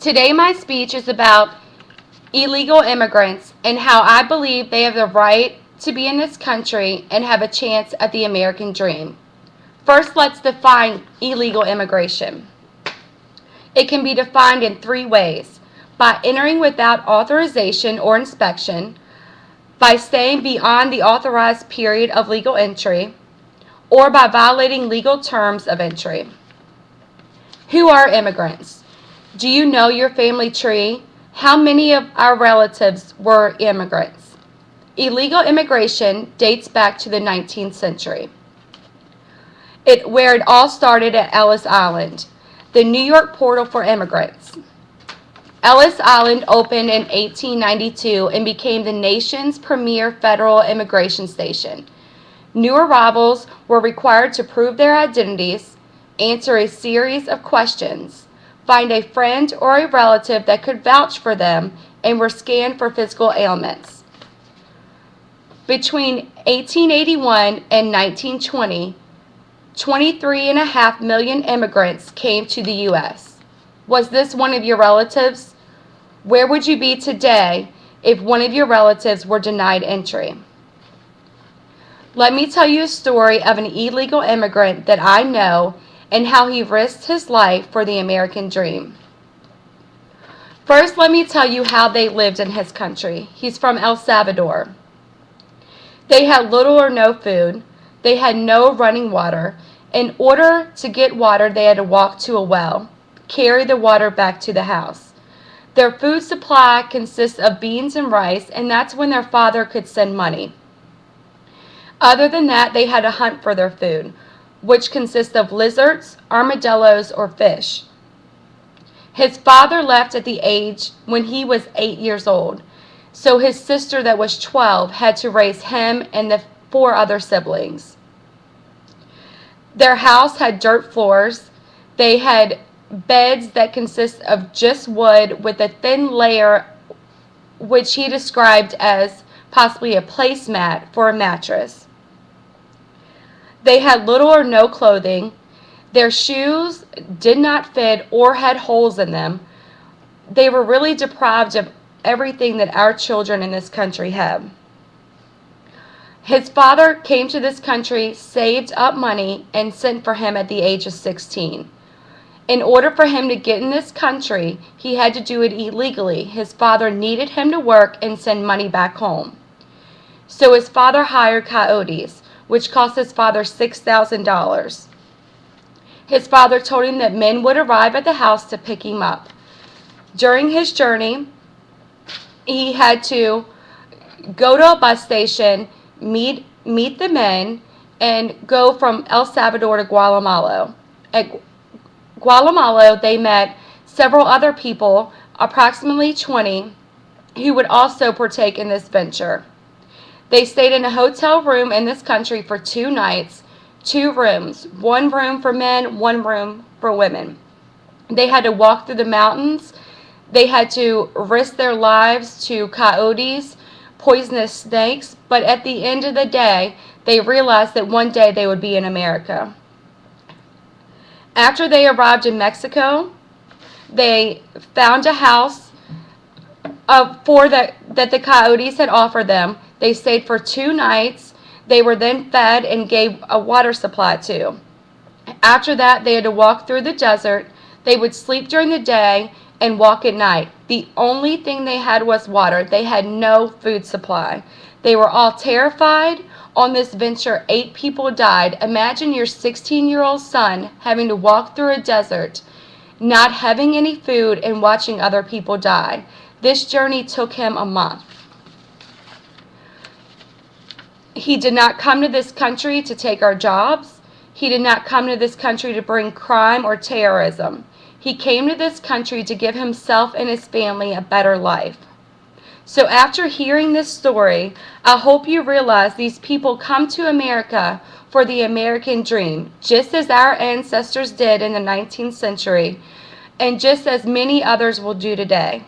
Today my speech is about illegal immigrants and how I believe they have the right to be in this country and have a chance at the American dream. First, let's define illegal immigration. It can be defined in three ways: by entering without authorization or inspection, by staying beyond the authorized period of legal entry, or by violating legal terms of entry. Who are immigrants? Do you know your family tree? How many of our relatives were immigrants? Illegal immigration dates back to the 19th century, where it all started at Ellis Island, the New York portal for immigrants. Ellis Island opened in 1892 and became the nation's premier federal immigration station. New arrivals were required to prove their identities, answer a series of questions, find a friend or a relative that could vouch for them, and were scanned for physical ailments. Between 1881 and 1920, 23.5 million immigrants came to the U.S. Was this one of your relatives? Where would you be today if one of your relatives were denied entry? Let me tell you a story of an illegal immigrant that I know and how he risked his life for the American dream. First, let me tell you how they lived in his country. He's from El Salvador. They had little or no food. They had no running water. In order to get water, they had to walk to a well, carry the water back to the house. Their food supply consists of beans and rice, and that's when their father could send money. Other than that, they had to hunt for their food, which consists of lizards, armadillos, or fish. His father left at the age when he was 8 years old, so his sister that was 12 had to raise him and the 4 other siblings. Their house had dirt floors. They had beds that consist of just wood with a thin layer, which he described as possibly a placemat for a mattress. They had little or no clothing. Their shoes did not fit or had holes in them. They were really deprived of everything that our children in this country have. His father came to this country, saved up money, and sent for him at the age of 16. In order for him to get in this country, he had to do it illegally. His father needed him to work and send money back home. So his father hired coyotes, which cost his father $6,000. His father told him that men would arrive at the house to pick him up. During his journey, he had to go to a bus station, meet the men, and go from El Salvador to Guatemala. At Guatemala, they met several other people, approximately 20, who would also partake in this venture. They stayed in a hotel room in this country for 2 nights, 2 rooms, 1 room for men, 1 room for women. They had to walk through the mountains. They had to risk their lives to coyotes, poisonous snakes, but at the end of the day, they realized that one day they would be in America. After they arrived in Mexico, they found a house that the coyotes had offered them. They stayed for 2 nights. They were then fed and gave a water supply to. After that, they had to walk through the desert. They would sleep during the day and walk at night. The only thing they had was water. They had no food supply. They were all terrified. On this venture, 8 people died. Imagine your 16-year-old son having to walk through a desert, not having any food, and watching other people die. This journey took him a month. He did not come to this country to take our jobs. He did not come to this country to bring crime or terrorism. He came to this country to give himself and his family a better life. So after hearing this story, I hope you realize these people come to America for the American dream, just as our ancestors did in the 19th century, and just as many others will do today.